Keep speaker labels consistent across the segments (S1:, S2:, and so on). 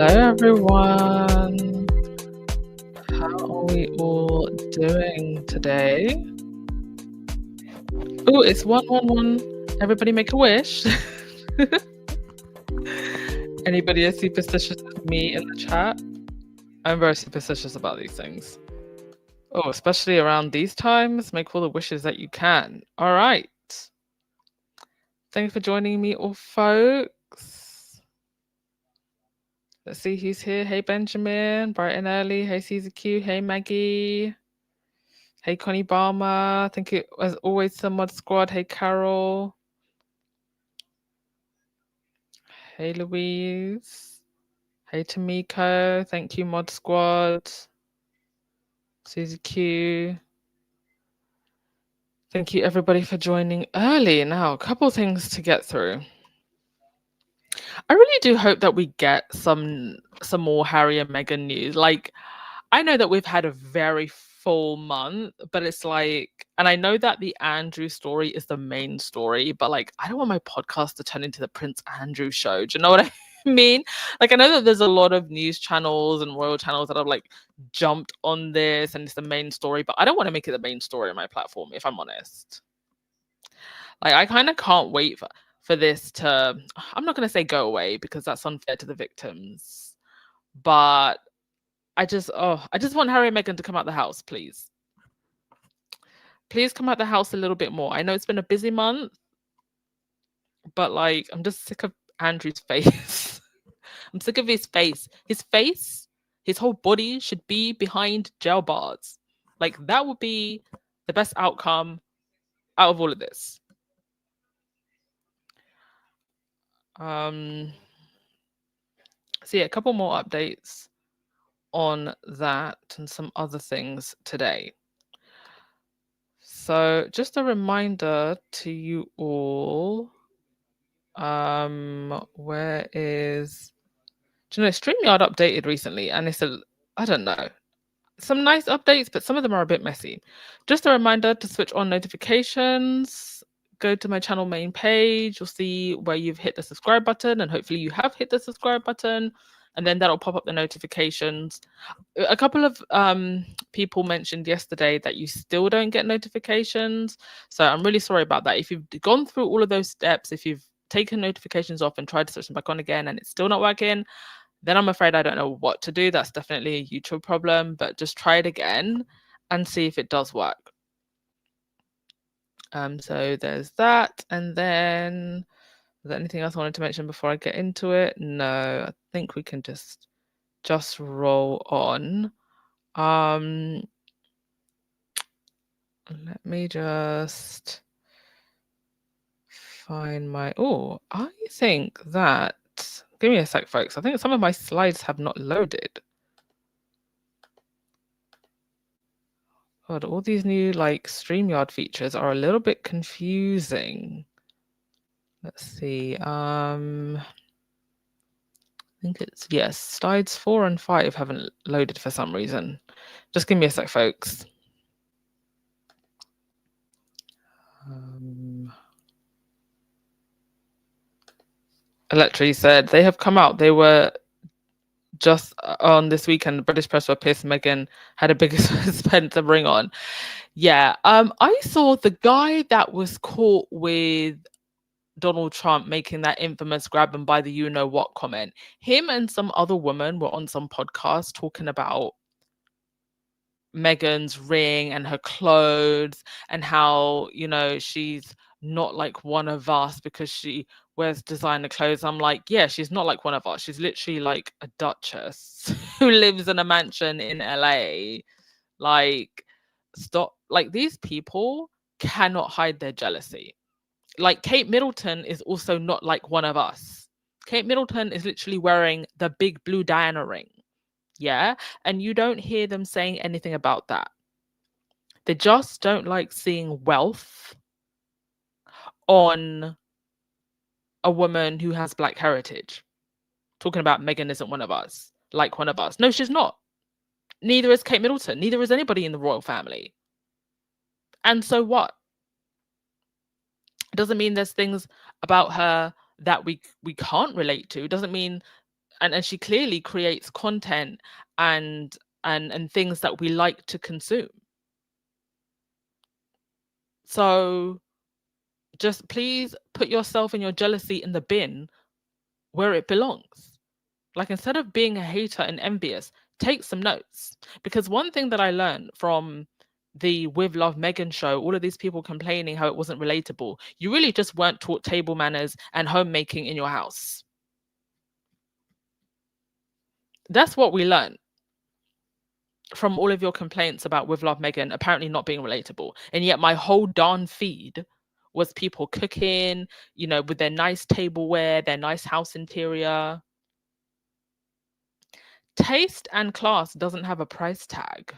S1: Hello, everyone. How are we all doing today? Oh, it's 111. Everybody make a wish. Anybody as superstitious as me in the chat? I'm very superstitious about these things. Oh, especially around these times, make all the wishes that you can. All right. Thanks for joining me, all folks. Let's see who's here. Hey, Benjamin, bright and early. Hey, Caesar Q. Hey, Maggie. Hey, Connie Balmer. Thank you, as always, the Mod Squad. Hey, Carol. Hey, Louise. Hey, Tamiko. Thank you, Mod Squad. Susie Q. Thank you, everybody, for joining early. Now, a couple things to get through. I really do hope that we get some more Harry and Meghan news. Like, I know that we've had a very full month, but it's like, and I know that the Andrew story is the main story, but like, I don't want my podcast to turn into the Prince Andrew show. Do you know what I mean? Like, I know that there's a lot of news channels and royal channels that have like jumped on this and it's the main story, but I don't want to make it the main story on my platform, if I'm honest. Like, I kind of can't wait for this to, I'm not going to say go away because that's unfair to the victims, but I just want Harry and Meghan to come out the house, please. Please come out the house a little bit more. I know it's been a busy month, but like, I'm just sick of Andrew's face. I'm sick of his face. His whole body should be behind jail bars. Like, that would be the best outcome out of all of this. So yeah, a couple more updates on that and some other things today. So just a reminder to you all, where is, do you know, StreamYard updated recently and it's I don't know, some nice updates, but some of them are a bit messy. Just a reminder to switch on notifications, go to my channel main page, you'll see where you've hit the subscribe button, and hopefully you have hit the subscribe button, and then that'll pop up the notifications. A couple of people mentioned yesterday that you still don't get notifications, so I'm really sorry about that. If you've gone through all of those steps, if you've taken notifications off and tried to switch them back on again and it's still not working, then I'm afraid I don't know what to do. That's definitely a YouTube problem, but just try it again and see if it does work. So there's that. And then, is there anything else I wanted to mention before I get into it? No, I think we can just roll on. Let me just find my, I think that, give me a sec, folks. I think some of my slides have not loaded. God, all these new like StreamYard features are a little bit confusing. Let's see. I think it's, yes, slides 4 and 5 haven't loaded for some reason. Just give me a sec, folks. Electri said they have come out. They were just on this weekend. The British press were pissed Meghan had a bigger Spencer ring on. Yeah. I saw the guy that was caught with Donald Trump making that infamous grab and by the you know what comment. Him and some other woman were on some podcast talking about Meghan's ring and her clothes and how, you know, she's not like one of us because she wears designer clothes. I'm like, yeah, she's not like one of us. She's literally like a duchess who lives in a mansion in LA. Like, stop. Like, these people cannot hide their jealousy. Like, Kate Middleton is also not like one of us. Kate Middleton is literally wearing the big blue Diana ring. Yeah. And you don't hear them saying anything about that. They just don't like seeing wealth on a woman who has Black heritage. Talking about Meghan isn't one of us, like one of us. No, she's not. Neither is Kate Middleton. Neither is anybody in the royal family. And so what? It doesn't mean there's things about her that we can't relate to. It doesn't mean and she clearly creates content and and things that we like to consume. So just please put yourself and your jealousy in the bin where it belongs. Like, instead of being a hater and envious, take some notes. Because one thing that I learned from the With Love Meghan show, all of these people complaining how it wasn't relatable, you really just weren't taught table manners and homemaking in your house. That's what we learned from all of your complaints about With Love Meghan apparently not being relatable. And yet my whole darn feed was people cooking, with their nice tableware, their nice house interior. Taste and class doesn't have a price tag.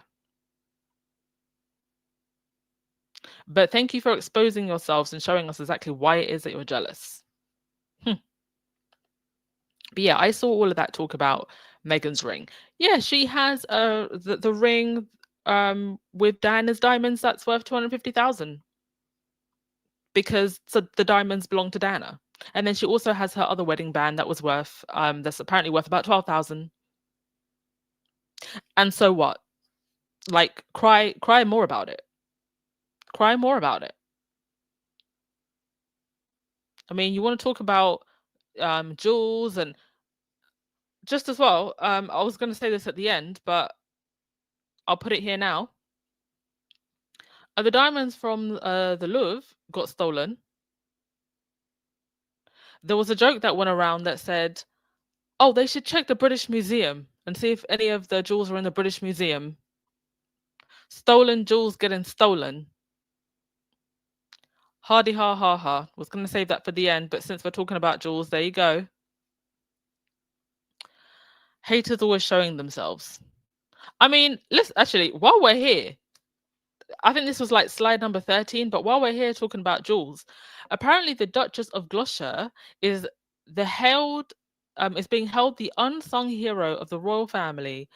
S1: But thank you for exposing yourselves and showing us exactly why it is that you're jealous. But yeah, I saw all of that talk about Meghan's ring. Yeah, she has the ring with Diana's diamonds that's worth 250,000 because the diamonds belong to Diana. And then she also has her other wedding band that was worth that's apparently worth about 12,000. And so what? Like, cry more about it. Cry more about it. I mean, you want to talk about jewels and just as well. I was going to say this at the end, but I'll put it here now. The diamonds from the Louvre got stolen. There was a joke that went around that said, "Oh, they should check the British Museum and see if any of the jewels are in the British Museum." Stolen jewels getting stolen. Hardy ha ha ha. Was going to save that for the end, but since we're talking about jewels, there you go. Haters always showing themselves. I mean, let's actually, while we're here, I think this was like slide number 13, but while we're here talking about jewels, apparently the Duchess of Gloucester is being held the unsung hero of the royal family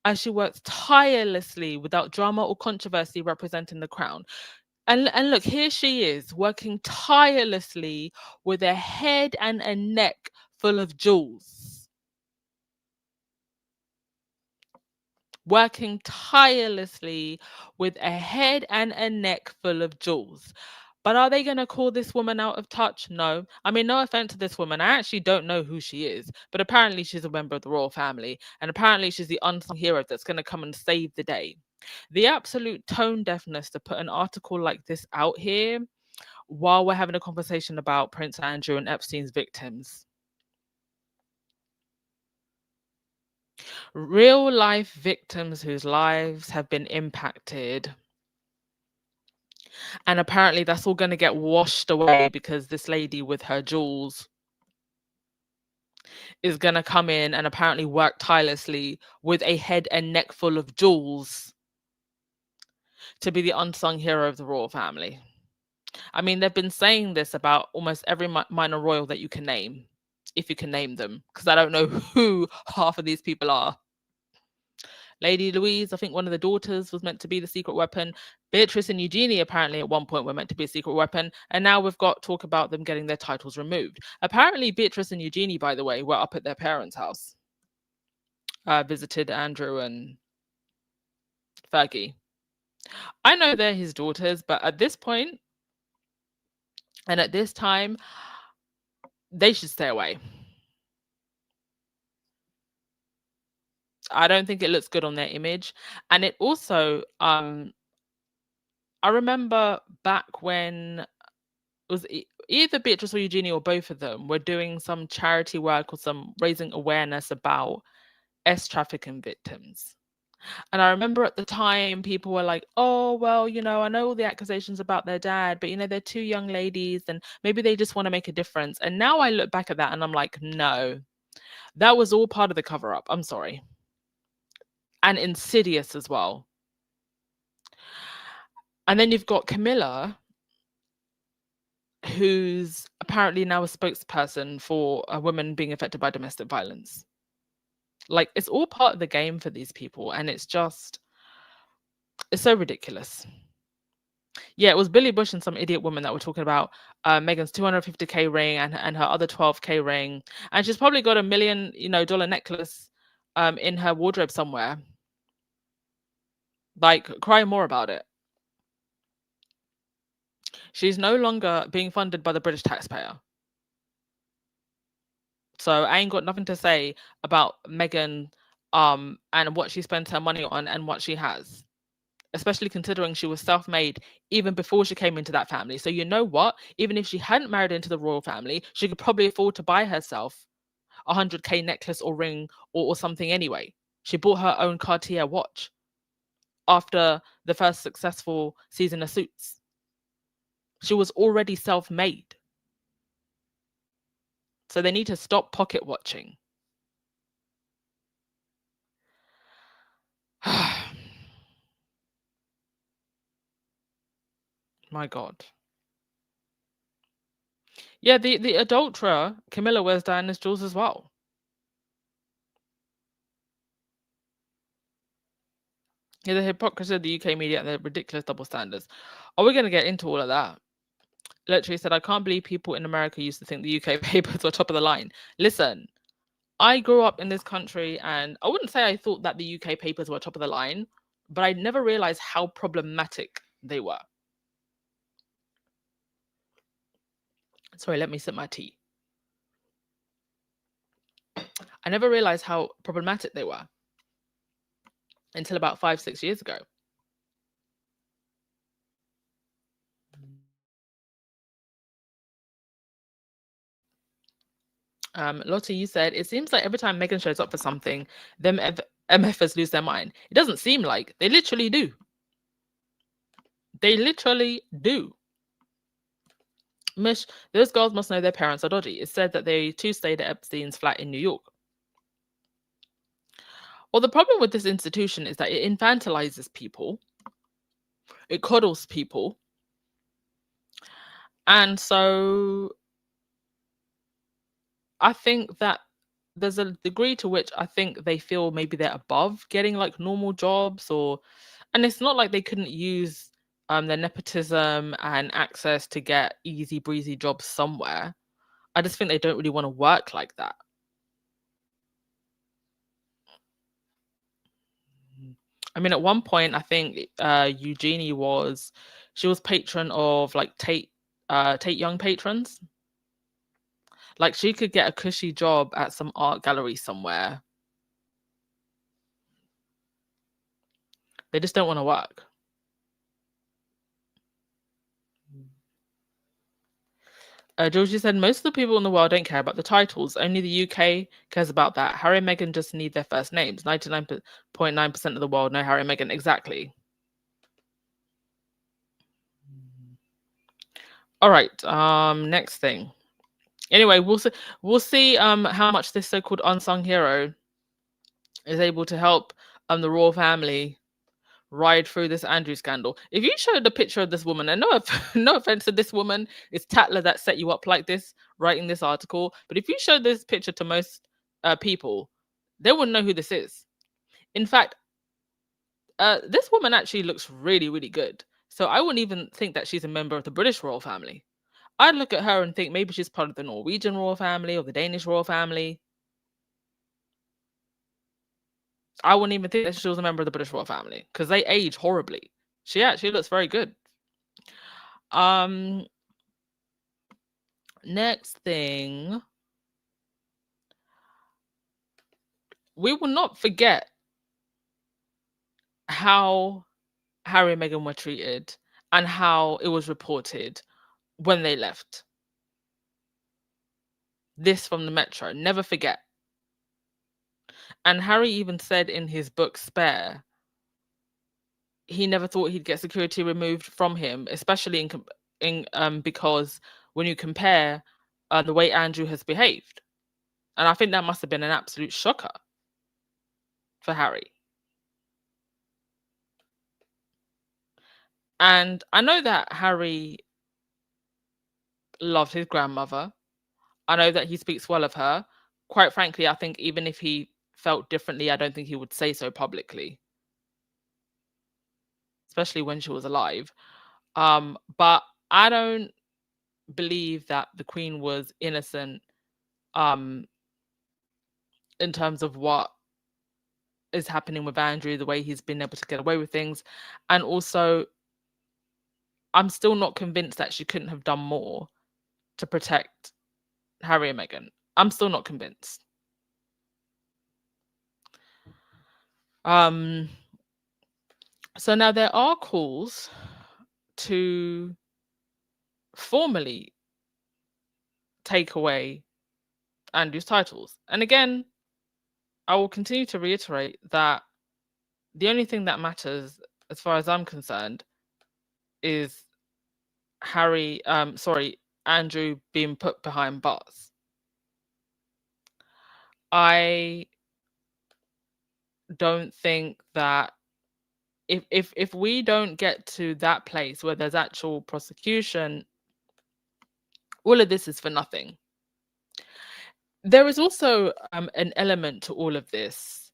S1: as she works tirelessly without drama or controversy representing the crown. And look, here she is working tirelessly with a head and a neck full of jewels. Working tirelessly with a head and a neck full of jewels. But are they going to call this woman out of touch? No. I mean, no offense to this woman. I actually don't know who she is, but apparently she's a member of the royal family. And apparently she's the unsung hero that's going to come and save the day. The absolute tone deafness to put an article like this out here while we're having a conversation about Prince Andrew and Epstein's victims. Real life victims whose lives have been impacted. And apparently that's all going to get washed away because this lady with her jewels is going to come in and apparently work tirelessly with a head and neck full of jewels to be the unsung hero of the royal family. I mean, they've been saying this about almost every minor royal that you can name, if you can name them, because I don't know who half of these people are. Lady Louise, I think one of the daughters was meant to be the secret weapon. Beatrice and Eugenie apparently at one point were meant to be a secret weapon. And now we've got talk about them getting their titles removed. Apparently Beatrice and Eugenie, by the way, were up at their parents' house. Visited Andrew and Fergie. I know they're his daughters, but at this point and at this time, they should stay away. I don't think it looks good on their image. And it also, I remember back when it was either Beatrice or Eugenie or both of them were doing some charity work or some raising awareness about trafficking victims. And I remember at the time people were like, oh, well, I know all the accusations about their dad, but, they're two young ladies and maybe they just want to make a difference. And now I look back at that and I'm like, no, that was all part of the cover up. I'm sorry. And insidious as well. And then you've got Camilla, who's apparently now a spokesperson for a woman being affected by domestic violence. Like, it's all part of the game for these people. And it's so ridiculous. Yeah, it was Billy Bush and some idiot woman that were talking about Meghan's 250K ring and her other 12K ring, and she's probably got $1 million necklace in her wardrobe somewhere. Like, cry more about it. She's no longer being funded by the British taxpayer. So I ain't got nothing to say about Meghan and what she spends her money on and what she has. Especially considering she was self-made even before she came into that family. So you know what? Even if she hadn't married into the royal family, she could probably afford to buy herself a 100K necklace or ring or something anyway. She bought her own Cartier watch after the first successful season of Suits. She was already self-made. So they need to stop pocket watching. My God. Yeah, the adulterer, Camilla, wears Diana's jewels as well. Yeah, the hypocrisy of the UK media and the ridiculous double standards. Are we going to get into all of that? Literally said, I can't believe people in America used to think the UK papers were top of the line. Listen, I grew up in this country and I wouldn't say I thought that the UK papers were top of the line, but I never realized how problematic they were. Sorry, let me sip my tea. I never realized how problematic they were until about 5-6 years ago. Lottie, you said, it seems like every time Meghan shows up for something, them MFers lose their mind. It doesn't seem like. They literally do. They literally do. Mish, those girls must know their parents are dodgy. It's said that they too stayed at Epstein's flat in New York. Well, the problem with this institution is that it infantilizes people. It coddles people. And so I think that there's a degree to which I think they feel maybe they're above getting like normal jobs and it's not like they couldn't use their nepotism and access to get easy breezy jobs somewhere. I just think they don't really want to work like that. I mean, at one point, I think Eugenie was patron of like Tate Young patrons. Like she could get a cushy job at some art gallery somewhere. They just don't want to work. Georgie said, most of the people in the world don't care about the titles. Only the UK cares about that. Harry and Meghan just need their first names. 99.9% of the world know Harry and Meghan. Exactly. All right. Next thing. Anyway, we'll see how much this so-called unsung hero is able to help the royal family ride through this Andrew scandal. If you showed a picture of this woman, and no offense to this woman, it's Tatler that set you up like this, writing this article. But if you showed this picture to most people, they wouldn't know who this is. In fact, this woman actually looks really, really good. So I wouldn't even think that she's a member of the British royal family. I'd look at her and think maybe she's part of the Norwegian royal family or the Danish royal family. I wouldn't even think that she was a member of the British royal family because they age horribly. She actually looks very good. Next thing, we will not forget how Harry and Meghan were treated and how it was reported when they left. This from the Metro, never forget. And Harry even said in his book Spare, he never thought he'd get security removed from him, especially because when you compare the way Andrew has behaved. And I think that must have been an absolute shocker for Harry. And I know that Harry loved his grandmother. I know that he speaks well of her. Quite frankly, I think even if he felt differently, I don't think he would say so publicly, especially when she was alive. But I don't believe that the Queen was innocent in terms of what is happening with Andrew, the way he's been able to get away with things. And also, I'm still not convinced that she couldn't have done more to protect Harry and Meghan. I'm still not convinced. So now there are calls to formally take away Andrew's titles. And again, I will continue to reiterate that the only thing that matters, as far as I'm concerned, is Andrew being put behind bars. I don't think that if we don't get to that place where there's actual prosecution, all of this is for nothing. There is also an element to all of this,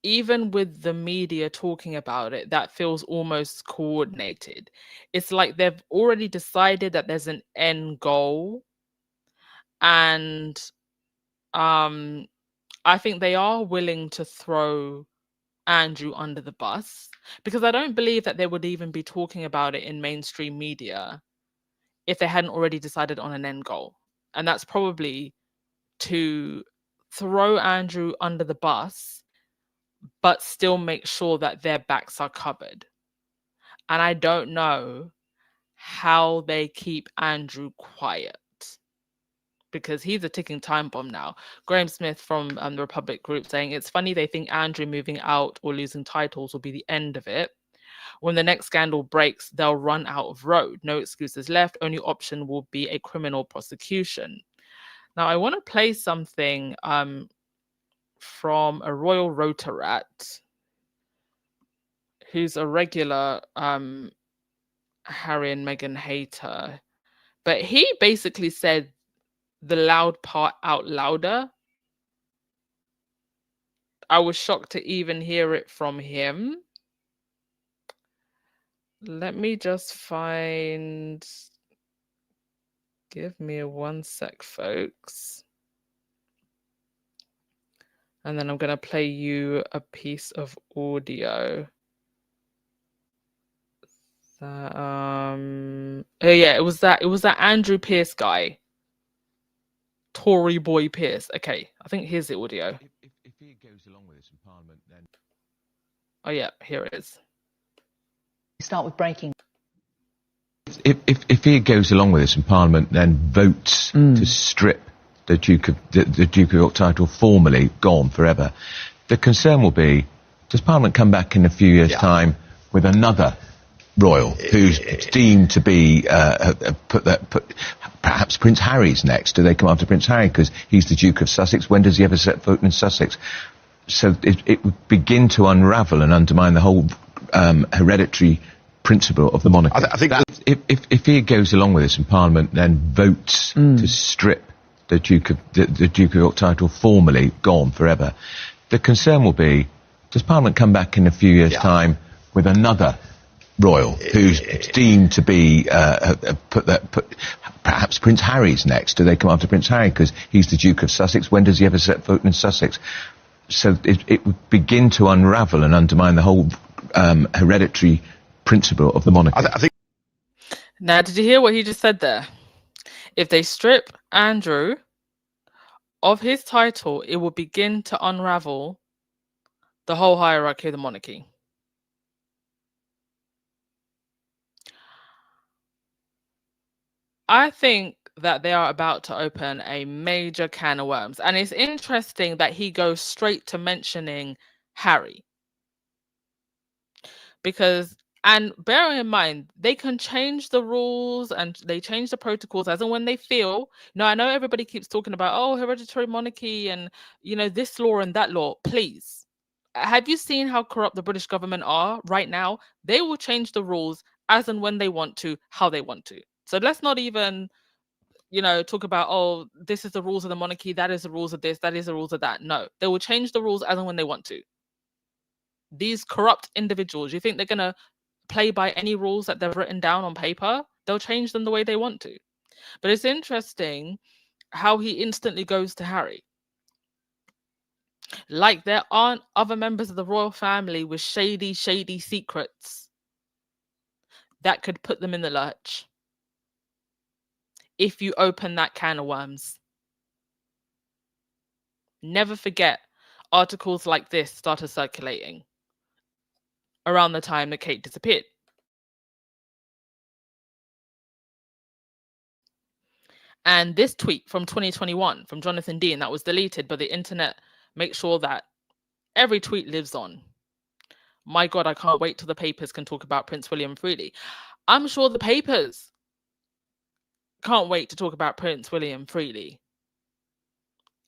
S1: even with the media talking about it, that feels almost coordinated. It's like they've already decided that there's an end goal. And I think they are willing to throw Andrew under the bus, because I don't believe that they would even be talking about it in mainstream media if they hadn't already decided on an end goal. And that's probably to throw Andrew under the bus, but still make sure that their backs are covered. And I don't know how they keep Andrew quiet, because he's a ticking time bomb now. Graham Smith from the Republic Group saying, it's funny they think Andrew moving out or losing titles will be the end of it. When the next scandal breaks, they'll run out of road. No excuses left. Only option will be a criminal prosecution. Now, I want to play something from a Royal Rotarat, who's a regular Harry and Meghan hater. But he basically said the loud part out louder. I was shocked to even hear it from him. Let me just find... Give me 1 sec, folks. And then I'm going to play you a piece of audio. Oh yeah, it was that Andrew Pierce guy. Tory boy Pierce. Okay, I think here's the audio.
S2: If he goes along with this in Parliament, then...
S1: Oh yeah, here it is.
S3: Start with breaking.
S2: If he goes along with this in Parliament, then votes to strip the Duke of York title formally, gone forever. The concern will be, does Parliament come back in a few years' time with another royal who's deemed to be perhaps Prince Harry's next? Do they come after Prince Harry because he's the Duke of Sussex? When does he ever set foot in Sussex? So it would begin to unravel and undermine the whole hereditary principle of the monarchy.
S4: I think that
S2: if he goes along with this in Parliament, then votes to strip the Duke of York title formally, gone forever. The concern will be, does Parliament come back in a few years' time with another royal who's deemed to be perhaps Prince Harry's next? Do they come after Prince Harry because he's the Duke of Sussex? When does he ever set foot in Sussex? So it would begin to unravel and undermine the whole hereditary principle of the monarchy.
S4: I think.
S1: Now, did you hear what he just said there? If they strip Andrew of his title, it will begin to unravel the whole hierarchy of the monarchy. I think that they are about to open a major can of worms. And it's interesting that he goes straight to mentioning Harry. Because, and bearing in mind, they can change the rules and they change the protocols as and when they feel. Now, I know everybody keeps talking about, oh, hereditary monarchy and, you know, this law and that law. Please, have you seen how corrupt the British government are right now? They will change the rules as and when they want to, how they want to. So let's not even, you know, talk about, oh, this is the rules of the monarchy, that is the rules of this, that is the rules of that. No, they will change the rules as and when they want to. These corrupt individuals, you think they're going to play by any rules that they've written down on paper, they'll change them the way they want to. But it's interesting how he instantly goes to Harry. Like there aren't other members of the royal family with shady secrets that could put them in the lurch if you open that can of worms. Never forget, articles like this started circulating around the time that Kate disappeared. And this tweet from 2021 from Jonathan Dean that was deleted, but the internet makes sure that every tweet lives on. My God, I can't wait till the papers can talk about Prince William freely. I'm sure the papers can't wait to talk about Prince William freely.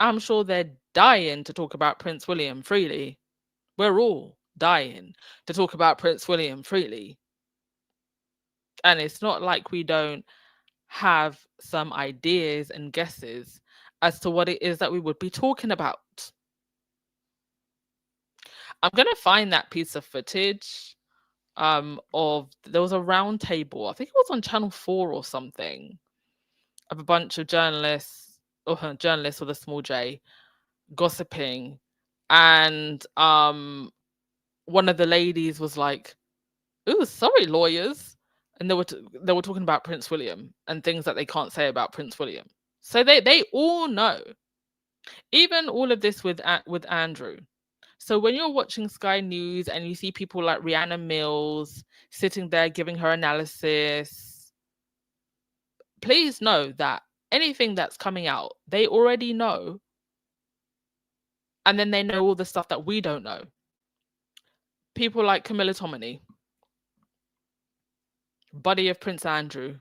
S1: I'm sure they're dying to talk about Prince William freely. We're all dying to talk about Prince William freely. And it's not like we don't have some ideas and guesses as to what it is that we would be talking about. I'm going to find that piece of footage of, there was a round table, I think it was on Channel 4 or something, of a bunch of journalists, or journalists with a small J, gossiping. And one of the ladies was like, "Ooh, sorry, lawyers." And they were talking about Prince William and things that they can't say about Prince William. So they all know. Even all of this with Andrew. So when you're watching Sky News and you see people like Rhiannon Mills sitting there giving her analysis, please know that anything that's coming out, they already know. And then they know all the stuff that we don't know. People like Camilla Tominey, buddy of Prince Andrew,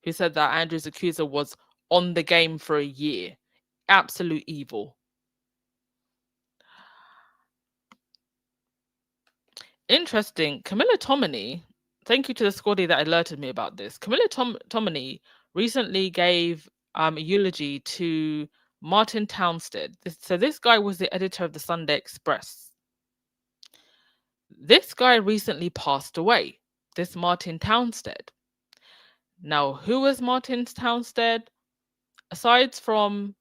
S1: who said that Andrew's accuser was on the game for a year. Absolute evil. Interesting. Camilla Tominey, thank you to the squaddy that alerted me about this. Camilla Tominey recently gave a eulogy to Martin Townsend. So this guy was the editor of the Sunday Express. This guy recently passed away, this Martin Townsend. Now, who was Martin Townsend? Aside from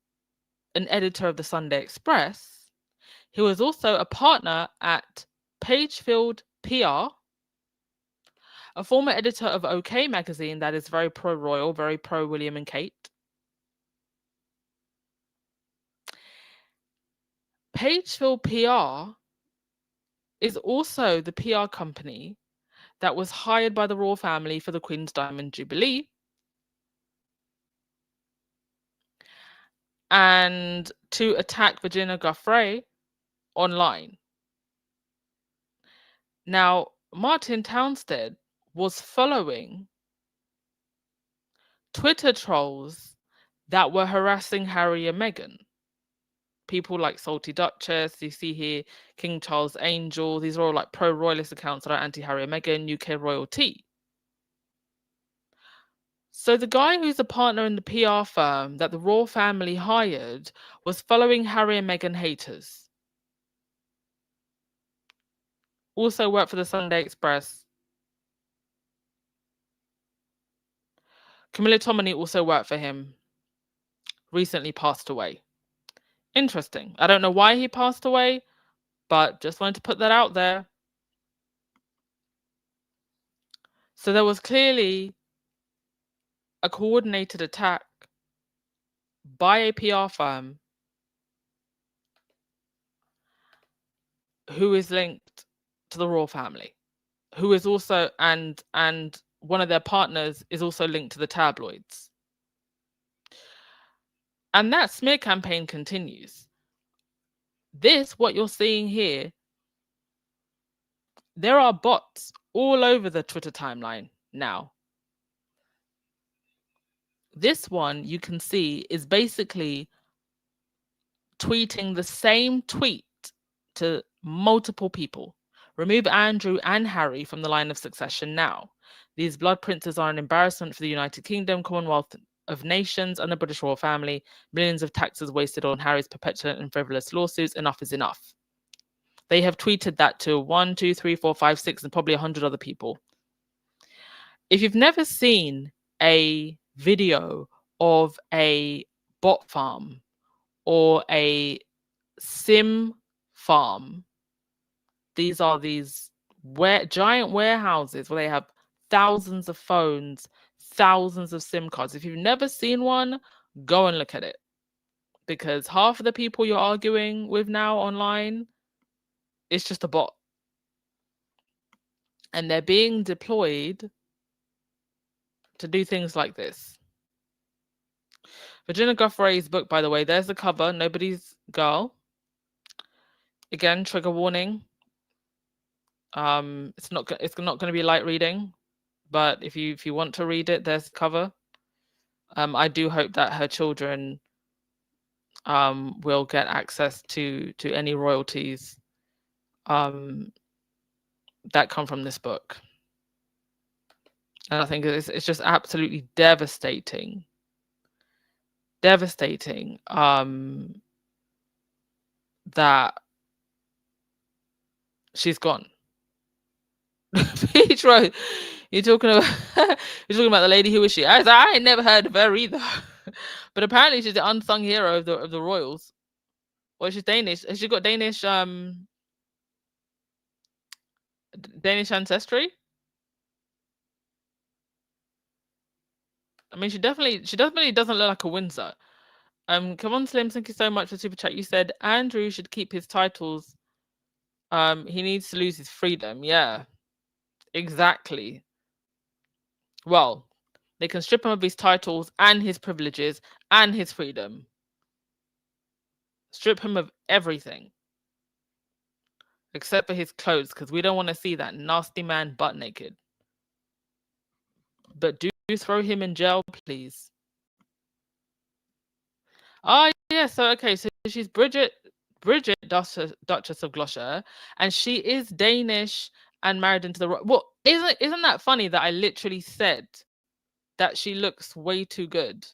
S1: an editor of the Sunday Express, he was also a partner at Pagefield PR, a former editor of OK magazine that is very pro-royal, very pro-William and Kate. Pagefield PR is also the PR company that was hired by the royal family for the Queen's Diamond Jubilee and to attack Virginia Giuffre online. Now, Martin Townsend was following Twitter trolls that were harassing Harry and Meghan. People like Salty Duchess, you see here, King Charles Angel, these are all like pro-royalist accounts that are anti-Harry and Meghan, UK royalty. So the guy who's a partner in the PR firm that the royal family hired was following Harry and Meghan haters. Also worked for the Sunday Express. Camilla Tominey also worked for him. Recently passed away. Interesting. I don't know why he passed away, but just wanted to put that out there. So there was clearly a coordinated attack by a PR firm who is linked to the royal family, who is also, and one of their partners is also linked to the tabloids. And that smear campaign continues. This, what you're seeing here, there are bots all over the Twitter timeline now. This one you can see is basically tweeting the same tweet to multiple people. Remove Andrew and Harry from the line of succession now. These blood princes are an embarrassment for the United Kingdom, Commonwealth of Nations, and the British royal family. Millions of taxes wasted on Harry's perpetual and frivolous lawsuits. Enough is enough. They have tweeted that to 1, 2, 3, 4, 5, 6, and probably 100 other people. If you've never seen a video of a bot farm or a sim farm, these are these giant warehouses where they have thousands of phones, thousands of SIM cards. If you've never seen one, go and look at it. Because half of the people you're arguing with now online, it's just a bot. And they're being deployed to do things like this. Virginia Gufferay's book, by the way, there's the cover, Nobody's Girl. Again, trigger warning. It's not going to be light reading, but if you want to read it, there's the cover. I do hope that her children will get access to any royalties that come from this book. And I think it's just absolutely devastating. Devastating that she's gone. Peach Rose, you're talking about the lady. Who is she? I ain't never heard of her either. But apparently she's the unsung hero of the royals. Well, she's Danish. Has she got Danish ancestry? I mean, she definitely doesn't look like a Windsor. Come on, Slim. Thank you so much for super chat. You said Andrew should keep his titles. He needs to lose his freedom. Yeah, exactly. Well, they can strip him of his titles and his privileges and his freedom. Strip him of everything. Except for his clothes, because we don't want to see that nasty man butt naked. But do throw him in jail, please. Oh, yeah, so she's Bridget Duchess of Gloucester, and she is Danish and married into the... Well, isn't that funny that I literally said that she looks way too good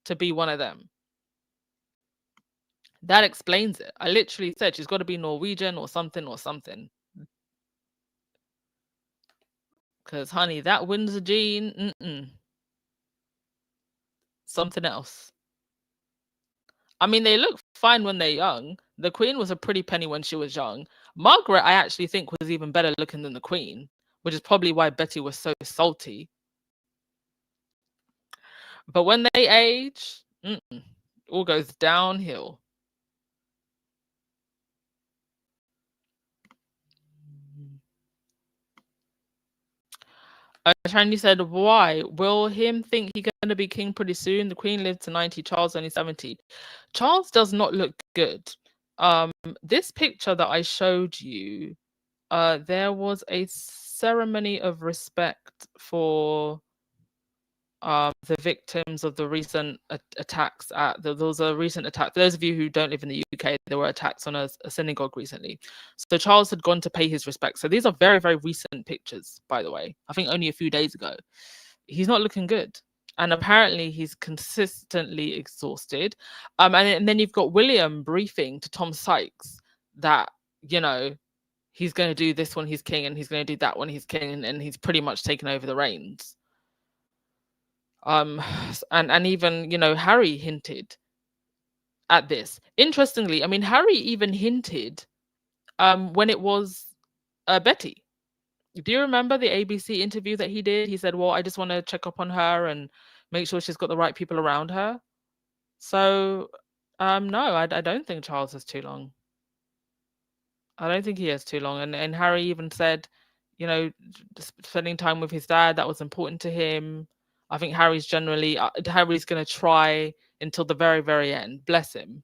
S1: to be one of them? That explains it. I literally said she's got to be Norwegian or something. Because, honey, that Windsor gene, something else. I mean, they look fine when they're young. The Queen was a pretty penny when she was young. Margaret, I actually think, was even better looking than the Queen, which is probably why Betty was so salty. But when they age, all goes downhill. Shiny said, why? Will him think he's going to be king pretty soon? The Queen lived to 90, Charles only 70. Charles does not look good. This picture that I showed you, there was a ceremony of respect for the victims of the recent attacks. There was a recent attack. For those of you who don't live in the UK, there were attacks on a synagogue recently. So Charles had gone to pay his respects. So these are very, very recent pictures, by the way. I think only a few days ago. He's not looking good. And apparently he's consistently exhausted. And then you've got William briefing to Tom Sykes that, you know, he's going to do this when he's king and he's going to do that when he's king, and he's pretty much taken over the reins. And even, you know, Harry hinted at this. Interestingly, I mean, Harry even hinted when it was Betty. Do you remember the ABC interview that he did? He said, well, I just want to check up on her and make sure she's got the right people around her. So, no, I don't think Charles has too long. I don't think he has too long. And Harry even said, you know, spending time with his dad, that was important to him. I think Harry's going to try until the very, very end. Bless him.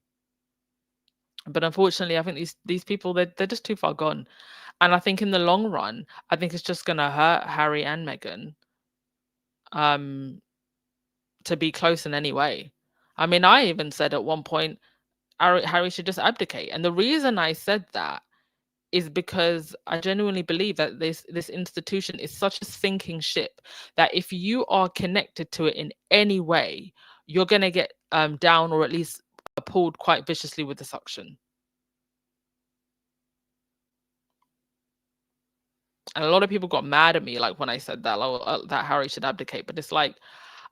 S1: But unfortunately, I think these people, they're just too far gone. And I think in the long run, I think it's just going to hurt Harry and Meghan to be close in any way. I mean, I even said at one point, Harry should just abdicate. And the reason I said that is because I genuinely believe that this institution is such a sinking ship that if you are connected to it in any way, you're going to get down or at least pulled quite viciously with the suction. And a lot of people got mad at me, like when I said that, like, that Harry should abdicate. But it's like,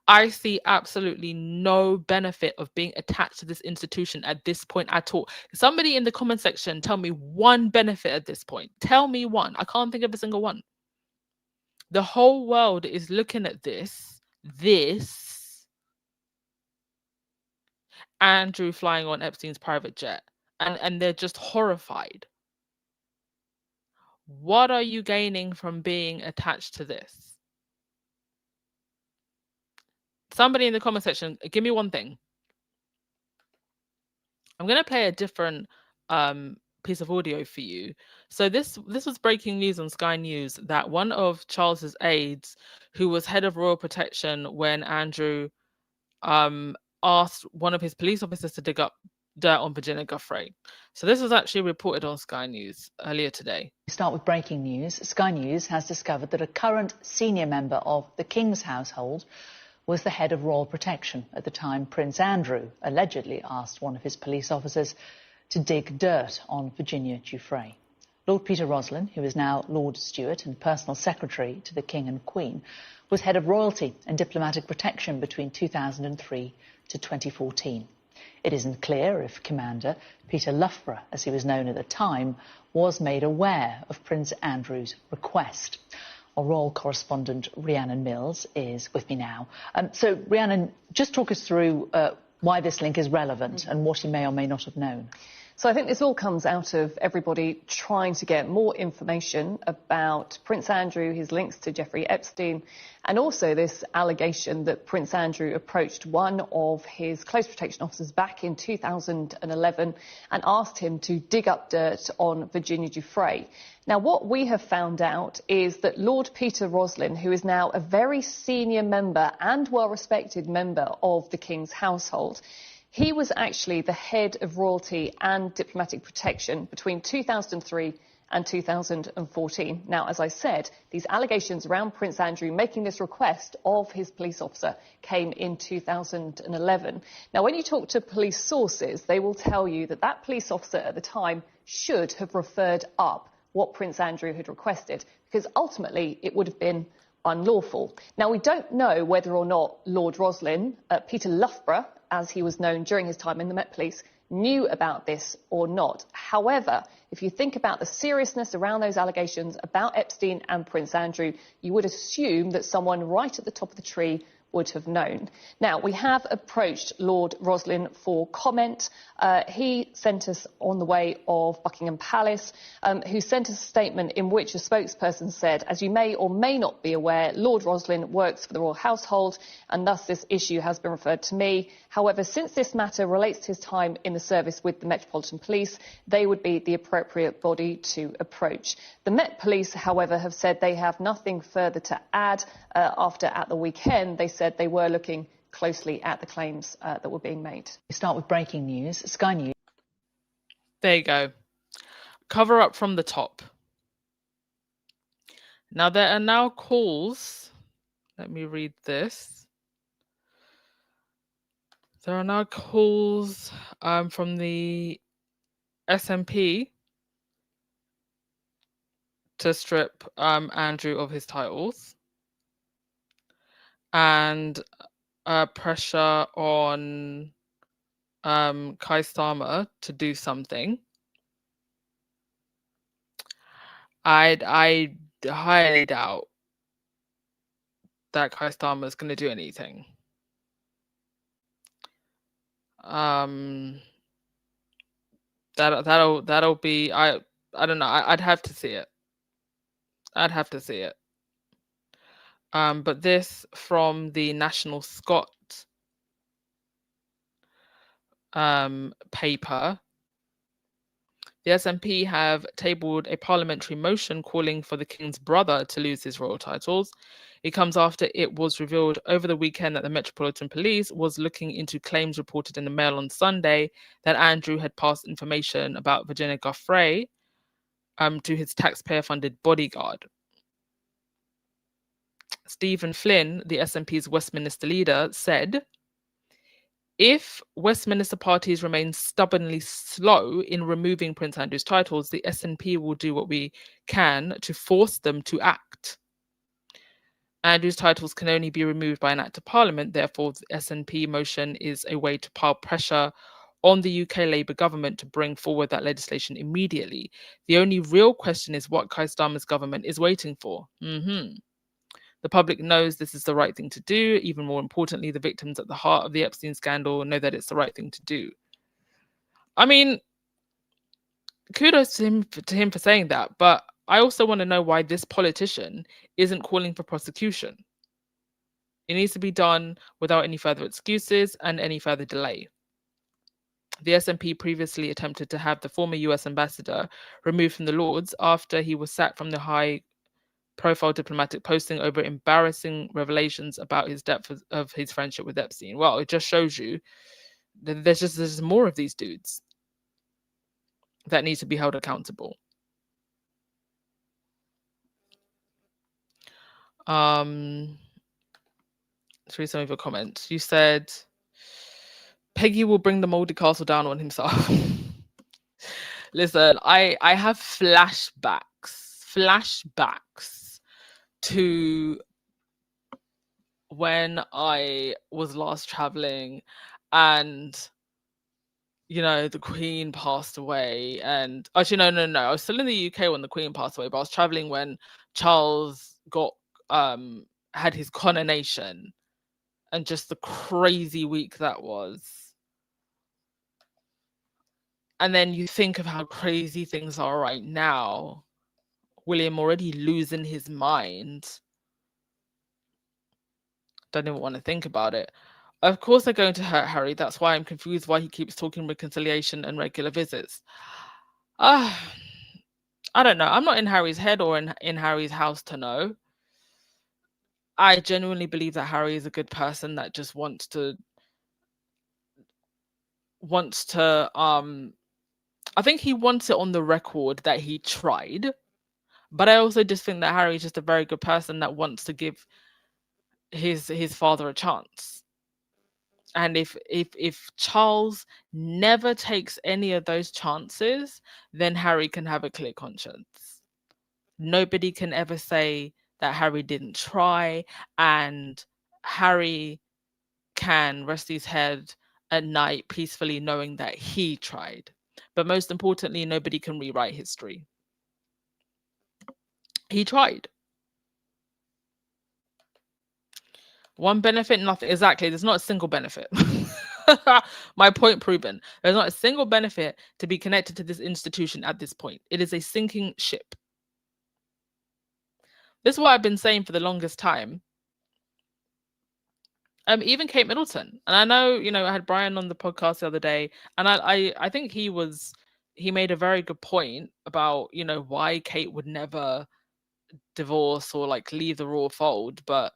S1: I see absolutely no benefit of being attached to this institution at this point at all. Somebody in the comment section, tell me one benefit at this point. Tell me one. I can't think of a single one. The whole world is looking at this Andrew flying on Epstein's private jet, and they're just horrified. What are you gaining from being attached to this? Somebody in the comment section, give me one thing. I'm going to play a different piece of audio for you. So this was breaking news on Sky News that one of Charles's aides, who was head of royal protection when Andrew asked one of his police officers to dig up dirt on Virginia Giuffre. So this was actually reported on Sky News earlier today.
S3: We start with breaking news. Sky News has discovered that a current senior member of the King's household was the head of royal protection at the time Prince Andrew allegedly asked one of his police officers to dig dirt on Virginia Giuffre. Lord Peter Roslin, who is now Lord Stewart and personal secretary to the King and Queen, was head of royalty and diplomatic protection between 2003 to 2014. It isn't clear if Commander Peter Loughborough, as he was known at the time, was made aware of Prince Andrew's request. Our royal correspondent Rhiannon Mills is with me now. So Rhiannon, just talk us through why this link is relevant and what he may or may not have known.
S4: So I think this all comes out of everybody trying to get more information about Prince Andrew, his links to Jeffrey Epstein, and also this allegation that Prince Andrew approached one of his close protection officers back in 2011 and asked him to dig up dirt on Virginia Giuffre. Now, what we have found out is that Lord Peter Roslin, who is now a very senior member and well-respected member of the King's household, he was actually the head of royalty and diplomatic protection between 2003 and 2014. Now, as I said, these allegations around Prince Andrew making this request of his police officer came in 2011. Now, when you talk to police sources, they will tell you that that police officer at the time should have referred up what Prince Andrew had requested, because ultimately it would have been unlawful. Now, we don't know whether or not Lord Roslin, Peter Loughborough, as he was known during his time in the Met Police, knew about this or not. However, if you think about the seriousness around those allegations about Epstein and Prince Andrew, you would assume that someone right at the top of the tree would have known. Now, we have approached Lord Roslin for comment. He sent us on the way of Buckingham Palace, who sent us a statement in which a spokesperson said, as you may or may not be aware, Lord Roslin works for the royal household and thus this issue has been referred to me. However, since this matter relates to his time in the service with the Metropolitan Police, they would be the appropriate body to approach. The Met Police, however, have said they have nothing further to add. After at the weekend, they said they were looking closely at the claims that were being made.
S3: We start with breaking news. Sky News.
S1: There you go. Cover up from the top. Now, there are now calls. Let me read this. There are now calls from the SNP to strip Andrew of his titles, and pressure on Keir Starmer to do something. I highly doubt that Keir Starmer is going to do anything. That'll be, I don't know. I'd have to see it. I'd have to see it. But this from the National Scot paper. The SNP have tabled a parliamentary motion calling for the King's brother to lose his royal titles. It comes after it was revealed over the weekend that the Metropolitan Police was looking into claims reported in the Mail on Sunday that Andrew had passed information about Virginia Giuffre to his taxpayer-funded bodyguard. Stephen Flynn, the SNP's Westminster leader, said, If Westminster parties remain stubbornly slow in removing Prince Andrew's titles, the SNP will do what we can to force them to act. Andrew's titles can only be removed by an act of parliament. Therefore, the SNP motion is a way to pile pressure on the UK Labour government to bring forward that legislation immediately. The only real question is what Keir Starmer's government is waiting for. The public knows this is the right thing to do. Even more importantly, the victims at the heart of the Epstein scandal know that it's the right thing to do. I mean, kudos to him for saying that, but I also want to know why this politician isn't calling for prosecution. It needs to be done without any further excuses and any further delay. The SNP previously attempted to have the former US ambassador removed from the Lords after he was sacked from the high-profile diplomatic posting over embarrassing revelations about his depth of his friendship with Epstein. Well, it just shows you that there's more of these dudes that need to be held accountable. Let's read some of your comments. You said Peggy will bring the Moldy Castle down on himself. Listen, I have flashbacks to when I was last traveling and the Queen passed away. And actually no, I was still in the UK when the Queen passed away, but I was traveling when Charles got had his coronation, and just the crazy week that was. And then you think of how crazy things are right now. William already losing his mind. Don't even want to think about it. Of course they're going to hurt Harry. That's why I'm confused why he keeps talking reconciliation and regular visits. I don't know. I'm not in Harry's head or in Harry's house to know. I genuinely believe that Harry is a good person that just wants to I think he wants it on the record that he tried. But I also just think that Harry is just a very good person that wants to give his father a chance. And if Charles never takes any of those chances, then Harry can have a clear conscience. Nobody can ever say that Harry didn't try, and Harry can rest his head at night peacefully knowing that he tried. But most importantly, nobody can rewrite history. He tried. One benefit, nothing. Exactly. There's not a single benefit. My point proven. There's not a single benefit to be connected to this institution at this point. It is a sinking ship. This is what I've been saying for the longest time. Even Kate Middleton. And I know, I had Brian on the podcast the other day, and I think he made a very good point about, why Kate would never divorce or leave the royal fold. But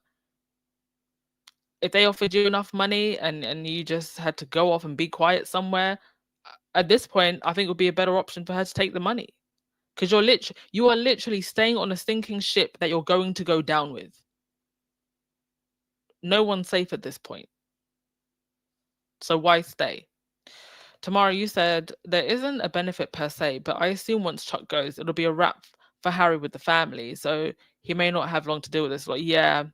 S1: if they offered you enough money and you just had to go off and be quiet somewhere, at this point, I think it would be a better option for her to take the money. Because you are literally staying on a sinking ship that you're going to go down with. No one's safe at this point. So why stay? Tamara, you said there isn't a benefit per se, but I assume once Chuck goes, it'll be a wrap for Harry with the family. So he may not have long to deal with this. Yeah,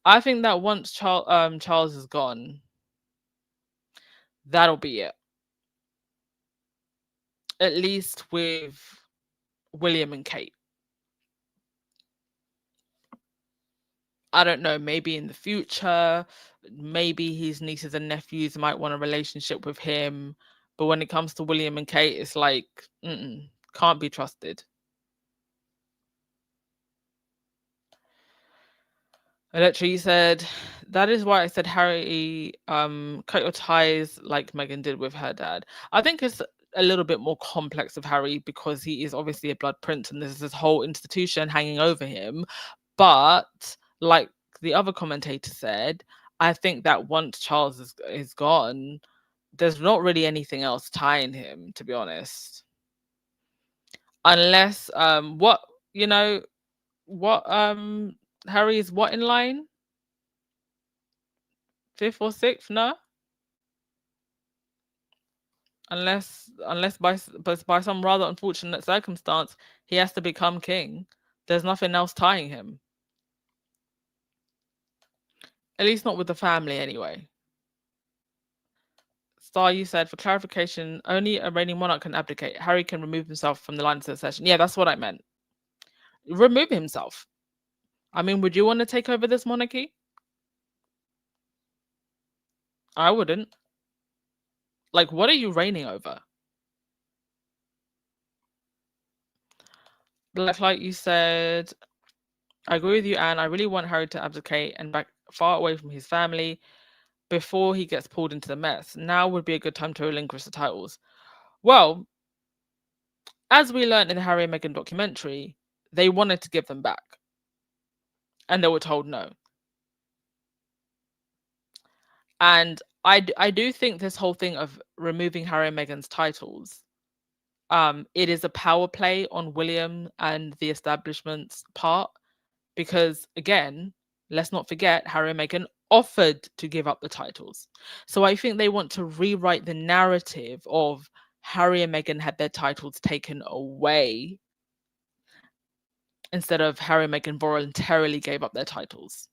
S1: I think that once Charles is gone, that'll be it. At least with William and Kate. I don't know, maybe in the future, maybe his nieces and nephews might want a relationship with him. But when it comes to William and Kate, it's can't be trusted. Electra said, that is why I said Harry, cut your ties like Meghan did with her dad. I think it's a little bit more complex with Harry because he is obviously a blood prince and there's this whole institution hanging over him. But like the other commentator said, I think that once Charles is gone, there's not really anything else tying him, to be honest. Unless Harry is what in line? 5th or 6th? No? unless by some rather unfortunate circumstance he has to become king. There's nothing else tying him. At least not with the family, anyway. Star, you said, for clarification, only a reigning monarch can abdicate. Harry can remove himself from the line of succession. Yeah, that's what I meant. Remove himself. I mean, would you want to take over this monarchy? I wouldn't. Like, what are you reigning over? Blacklight, you said, I agree with you, Anne. I really want Harry to abdicate and back far away from his family before he gets pulled into the mess. Now would be a good time to relinquish the titles. Well, as we learned in the Harry and Meghan documentary, they wanted to give them back. And they were told no. And I do think this whole thing of removing Harry and Meghan's titles, it is a power play on William and the establishment's part. Because, again, let's not forget, Harry and Meghan offered to give up the titles. So I think they want to rewrite the narrative of Harry and Meghan had their titles taken away instead of Harry and Meghan voluntarily gave up their titles.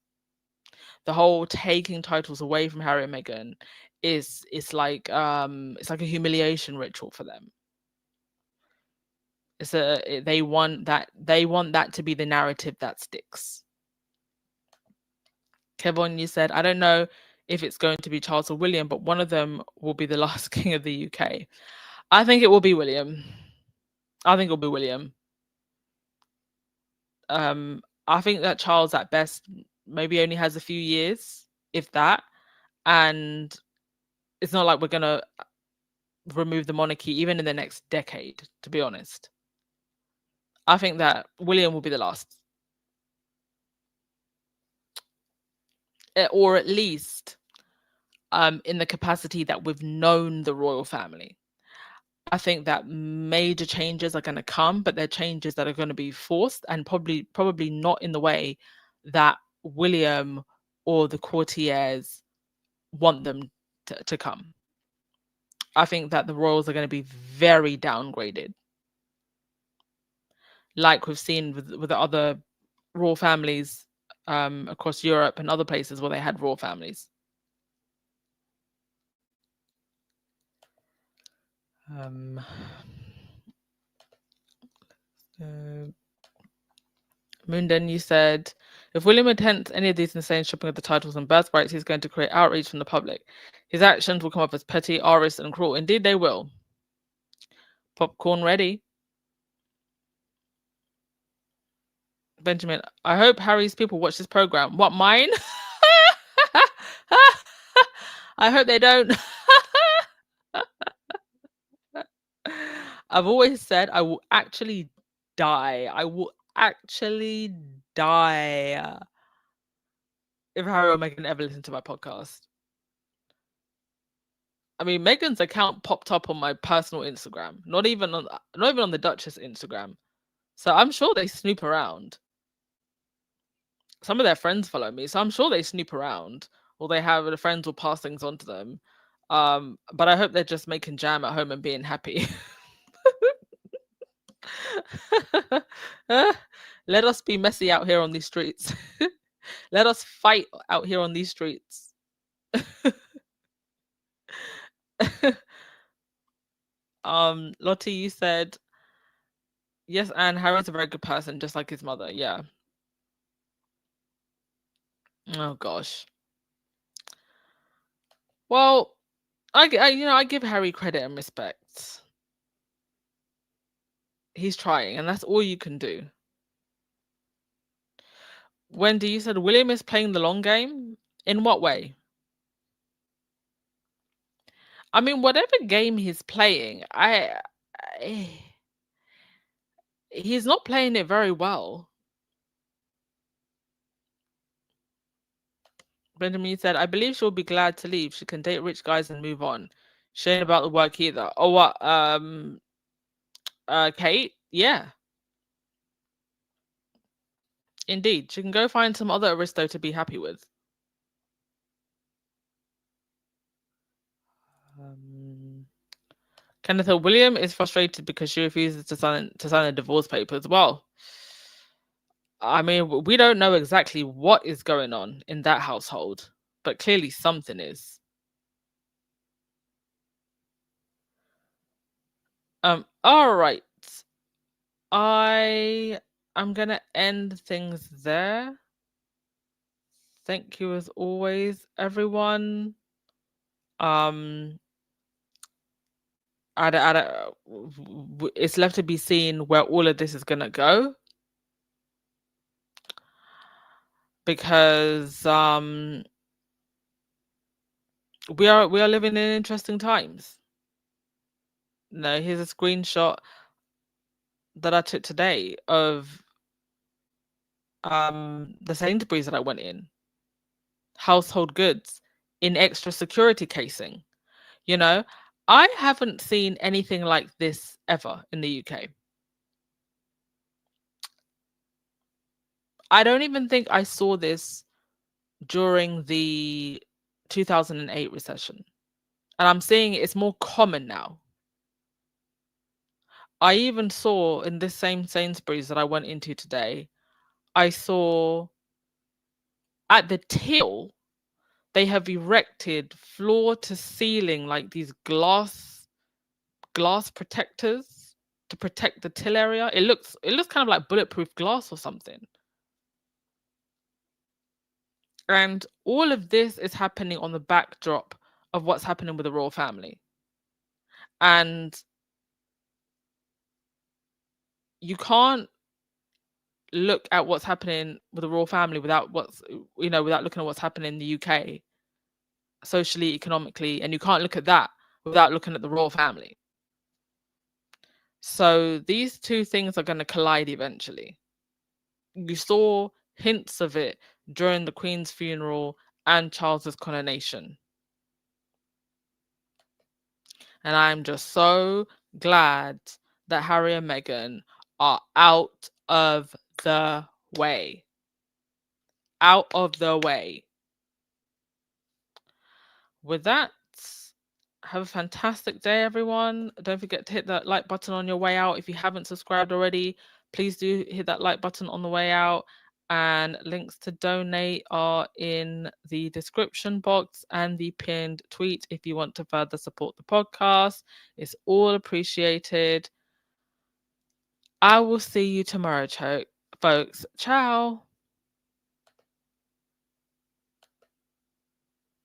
S1: The whole taking titles away from Harry and Meghan is like a humiliation ritual for them. They want that to be the narrative that sticks. Kevin, you said, I don't know if it's going to be Charles or William, but one of them will be the last king of the UK. I think it will be William. I think that Charles at best maybe only has a few years, if that. And it's not like we're going to remove the monarchy even in the next decade, to be honest. I think that William will be the last. Or at least in the capacity that we've known the royal family. I think that major changes are going to come, but they're changes that are going to be forced and probably not in the way that William or the courtiers want them to come. I think that the royals are going to be very downgraded, like we've seen with the other royal families across Europe and other places where they had royal families. Munden, you said, if William attempts any of these insane stripping of the titles and birthrights, he's going to create outrage from the public. His actions will come off as petty, arrogant, and cruel. Indeed, they will. Popcorn ready. Benjamin, I hope Harry's people watch this program. What, mine? I hope they don't. I've always said I will actually die. I will actually die if Harry or Meghan ever listen to my podcast. I mean, Meghan's account popped up on my personal Instagram, not even on the Duchess Instagram. So I'm sure they snoop around. Some of their friends follow me, so I'm sure they snoop around, or they have their friends will pass things on to them. But I hope they're just making jam at home and being happy. Let us be messy out here on these streets. Let us fight out here on these streets. Lottie, you said, yes, and Harry's a very good person, just like his mother. Yeah. Oh gosh. Well, I give Harry credit and respect. He's trying, and that's all you can do. Wendy, you said William is playing the long game. In what way? I mean, whatever game he's playing, he's not playing it very well. Benjamin said, I believe she'll be glad to leave. She can date rich guys and move on. She ain't about the work either. Oh, what? Kate? Yeah. Indeed. She can go find some other aristo to be happy with. Kenneth William is frustrated because she refuses to sign the divorce papers. Well, I mean, we don't know exactly what is going on in that household, but clearly something is. All right. I am gonna end things there. Thank you as always, everyone. It's left to be seen where all of this is gonna go, because we are living in interesting times. No, here's a screenshot that I took today of the Sainsbury's that I went in. Household goods in extra security casing. You know, I haven't seen anything like this ever in the UK. I don't even think I saw this during the 2008 recession. And I'm seeing it's more common now. I even saw in this same Sainsbury's that I went into today, I saw at the till, they have erected floor to ceiling, like these glass protectors to protect the till area. It looks kind of like bulletproof glass or something. And all of this is happening on the backdrop of what's happening with the royal family. And you can't look at what's happening with the royal family without without looking at what's happening in the UK socially, economically, and you can't look at that without looking at the royal family. So these two things are going to collide eventually. You saw hints of it during the Queen's funeral and Charles's coronation. And I'm just so glad that Harry and Meghan are out of the way. Out of the way. With that, have a fantastic day, everyone. Don't forget to hit that like button on your way out. If you haven't subscribed already, please do hit that like button on the way out. And links to donate are in the description box and the pinned tweet if you want to further support the podcast. It's all appreciated. I will see you tomorrow, folks. Ciao.